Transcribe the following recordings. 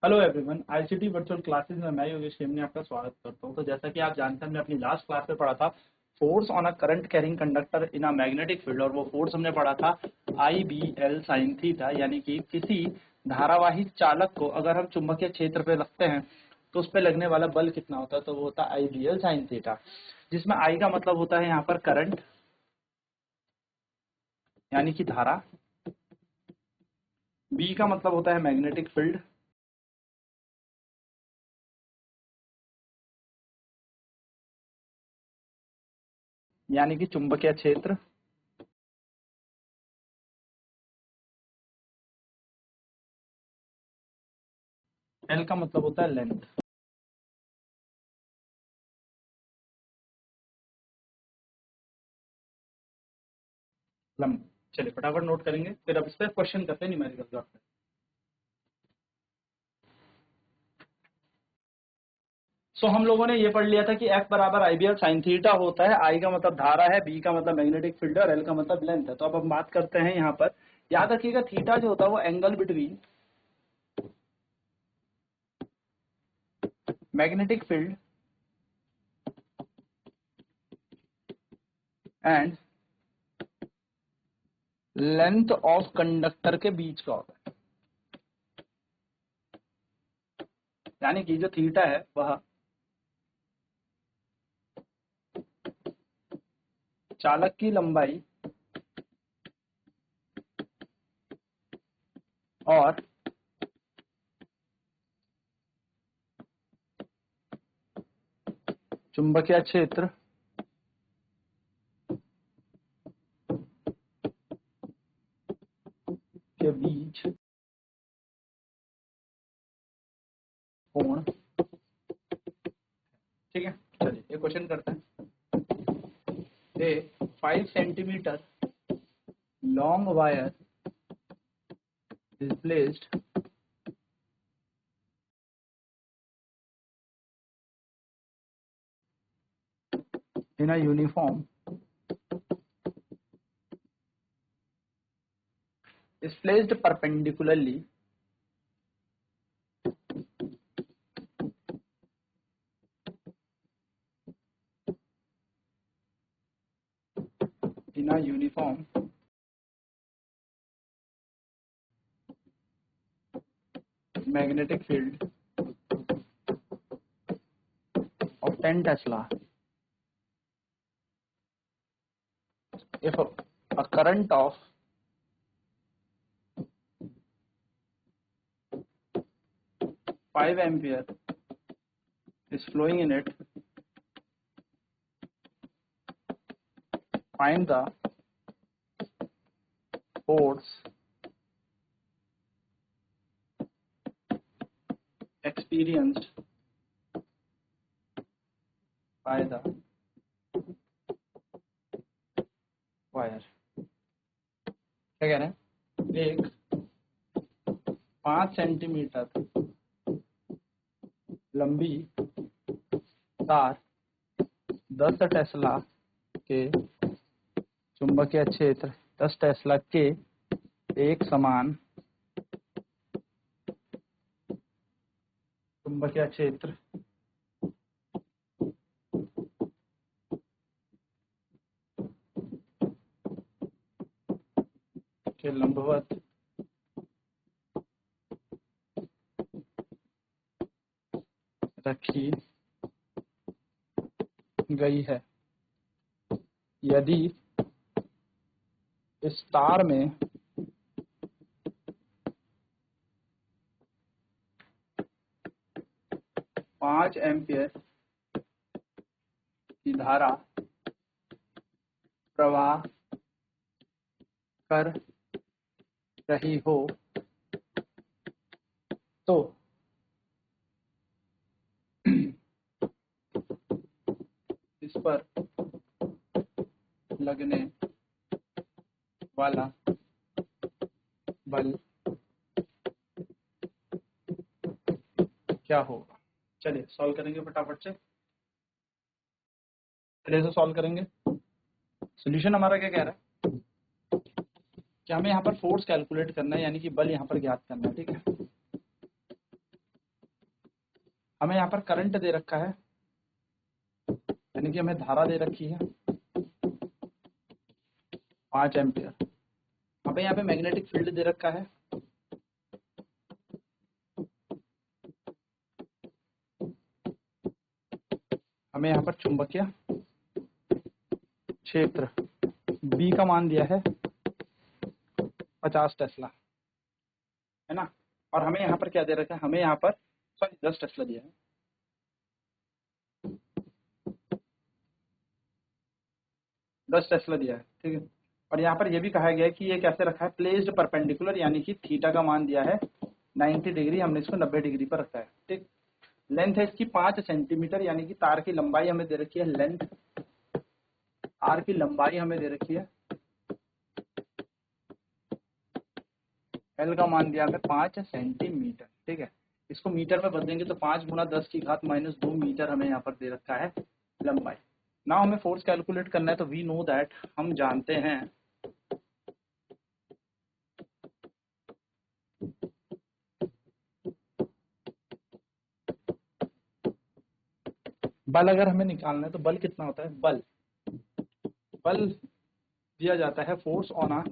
Hello everyone, ICT virtual classes में मैं योगेश खेमने आपका स्वागत करता हूं। तो जैसा कि आप जानते हैं, हमने अपनी लास्ट क्लास में पढ़ा था force on a current carrying conductor in a magnetic field, और वो फोर्स हमने पढ़ा था आई बी एल साइन थीटा, यानी कि किसी धारावाही चालक को अगर हम चुंबकीय क्षेत्र पे रखते हैं तो उस पर लगने वाला बल कितना होता है, तो वो होता है आई बी एल साइन थीटा, जिसमें आई का मतलब होता है यहाँ पर करंट यानी कि धारा, बी का मतलब होता है मैग्नेटिक फील्ड, यानी कि चुंबकीय क्षेत्र, एल का मतलब होता है लेंथ। चलिए फटाफट नोट करेंगे, फिर अब इस पर क्वेश्चन करते हैं न्यूमेरिकल जॉब पे। सो हम लोगों ने ये पढ़ लिया था कि F बराबर आई बी एल साइन थीटा होता है। आई का मतलब धारा है, बी का मतलब मैग्नेटिक फील्ड और एल का मतलब लेंथ है। तो अब हम बात करते हैं यहाँ पर, याद रखिएगा थीटा जो होता है वो angle between magnetic field and length of conductor के बीच का होता है। यानी कि जो थीटा है वह चालक की लंबाई और चुंबकीय क्षेत्र के बीच कोण, ठीक है। चलिए एक क्वेश्चन करते हैं। ए 5 centimetre long wire is placed in a uniform is placed perpendicularly in a uniform magnetic field of 10 Tesla. If a current of 5 ampere is flowing in it, find the force experienced by the wire. क्या कह रहे हैं? एक 5 centimetre लंबी तार 10 Tesla के चुंबकीय क्षेत्र 10 टेस्ला के एक समान चुंबकीय क्षेत्र के लंबवत रखी गई है। यदि इस तार में 5 एम्पियर की धारा प्रवाह कर रही हो तो इस पर लगने वाला बल क्या होगा। चलिए सॉल्व करेंगे फटाफट से, पहले से सॉल्व करेंगे। सॉल्यूशन हमारा क्या कह रहा है कि हमें यहाँ पर फोर्स कैलकुलेट करना है, यानी कि बल यहाँ पर ज्ञात करना है, ठीक है। हमें यहाँ पर करंट दे रखा है, यानी कि हमें धारा दे रखी है 5 एम्पियर। हमें यहाँ पे मैग्नेटिक फील्ड दे रखा है, हमें यहाँ पर चुंबकीय क्षेत्र B का मान दिया है 50 टेस्ला, है ना। और हमें यहाँ पर क्या दे रखा है, हमें यहाँ पर सॉरी 10 टेस्ला दिया है, 10 टेस्ला दिया है, ठीक है। और यहाँ पर यह भी कहा गया है कि ये कैसे रखा है, प्लेस्ड परपेंडिकुलर, यानी कि थीटा का मान दिया है 90 डिग्री, हमने इसको 90 डिग्री पर रखा है, ठीक। लेंथ है इसकी 5 सेंटीमीटर, यानी कि तार की लंबाई हमें दे रखी है, लेंथ तार की लंबाई हमें दे रखी है, एल का मान दिया हमें 5 सेंटीमीटर, ठीक है। इसको मीटर में बदलेंगे तो 5 गुणा 10 की घात -2 मीटर हमें यहाँ पर दे रखा है लंबाई। ना हमें फोर्स कैलकुलेट करना है, तो वी नो दैट, हम जानते हैं बल अगर हमें निकालना है तो बल कितना होता है, बल बल दिया जाता है फोर्स ऑन अ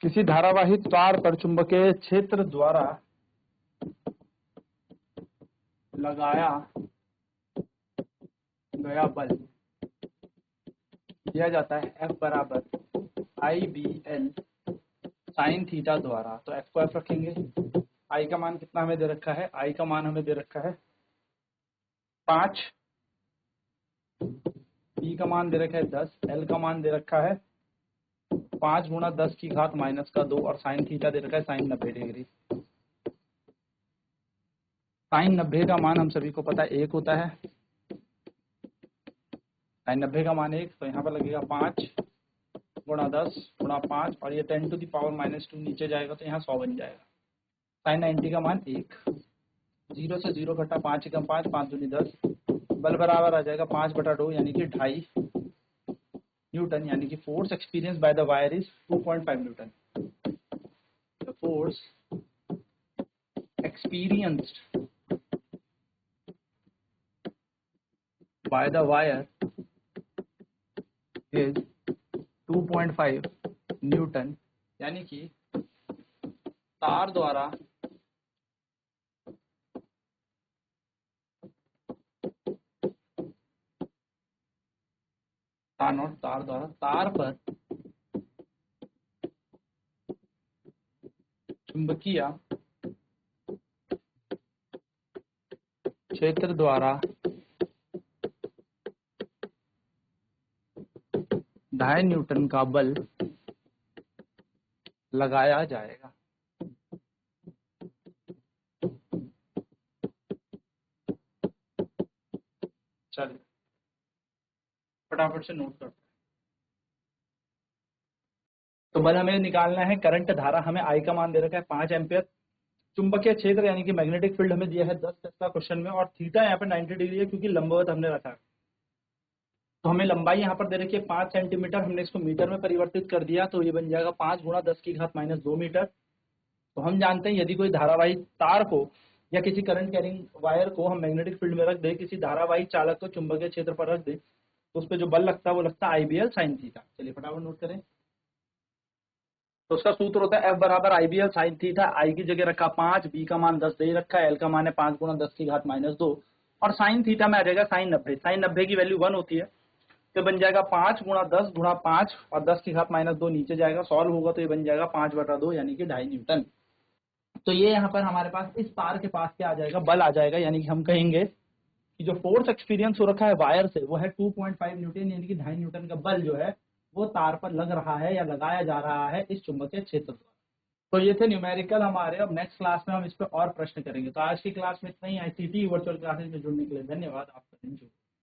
किसी धारावाही तार पर चुंबकीय क्षेत्र द्वारा लगाया गया बल दिया जाता है F बराबर IBL साइन थीटा द्वारा। तो F को F रखेंगे, I का मान कितना हमें दे रखा है, I का मान हमें दे रखा है 5, B का मान दे रखा है 10, L का मान दे रखा है 5 गुणा 10 की घात -2, और साइन थीटा दे रखा है साइन 90 डिग्री। साइन 90 का मान हम सभी को पता है 1 होता है, साइन 90 का मान 1, तो यहाँ पर लगेगा 5 गुणा 10 गुणा 5, और ये 10 टू द पावर -2 नीचे जाएगा तो यहाँ 100 बन जाएगा। साइन 90 का मान 1, 0 से 0 घटा 5 एकम 5, 5 दूनी 10, बल बराबर आ जाएगा 5/2, यानी कि 2.5 न्यूटन, यानी कि force experience by the wire is 2.5 Newton. The force experienced by the wire is 2.5 Newton, यानी कि तार द्वारा तार पर चुंबकीय क्षेत्र द्वारा 2.5 न्यूटन का बल लगाया जाएगा। चलिए फटाफट से नोट करते हैं। तो बल हमें निकालना है, करंट धारा हमें I का मान दे रखा है 5 एम्पियर, चुंबकीय क्षेत्र यानी कि मैग्नेटिक फील्ड हमें दिया है 10 टेस्ला क्वेश्चन में, और थीटा यहाँ पे 90 डिग्री है क्योंकि लंबवत हमने रखा है। तो हमें लंबाई यहाँ पर दे रखी है 5 सेंटीमीटर, हमने इसको मीटर में परिवर्तित कर दिया, तो ये बन जाएगा 5 गुणा 10 की घात -2 मीटर। तो हम जानते हैं यदि कोई धारावाही तार को या किसी करंट कैरिंग वायर को हम मैग्नेटिक फील्ड में रख दे, किसी धारावाही चालक को चुंबकीय क्षेत्र पर रख दे, तो उस पर जो बल लगता है वो लगता है IBL साइन थीटा। चलिए फटाफट नोट करें। तो उसका सूत्र होता है F बराबर IBL साइन थीटा, I की जगह रखा 5, B का मान 10 दे रखा है, L का मान है 5 गुणा 10 की घात -2, और साइन थीटा में आ जाएगा साइन 90। साइन 90 की वैल्यू 1 होती है, तो बन जाएगा 5 गुणा 10 गुणा 5, और 10 की घात -2 नीचे जाएगा, सॉल्व होगा तो ये बन जाएगा 5/2, यानी कि 2.5 न्यूटन। तो ये यहाँ पर हमारे पास इस तार के पास क्या आ जाएगा, बल आ जाएगा, यानी कि हम कहेंगे कि जो फोर्स एक्सपीरियंस हो रखा है वायर से वो है 2.5 न्यूटन, यानी कि 2.5 न्यूटन का बल जो है वो तार पर लग रहा है या लगाया जा रहा है इस चुंबकीय क्षेत्र द्वारा। तो ये थे न्यूमेरिकल हमारे। अब नेक्स्ट क्लास में हम इस पे और प्रश्न करेंगे। तो आज की क्लास में इतना ही। ICT वर्चुअल क्लासेस में जुड़ने के लिए धन्यवाद। आपका दिन शुभ हो।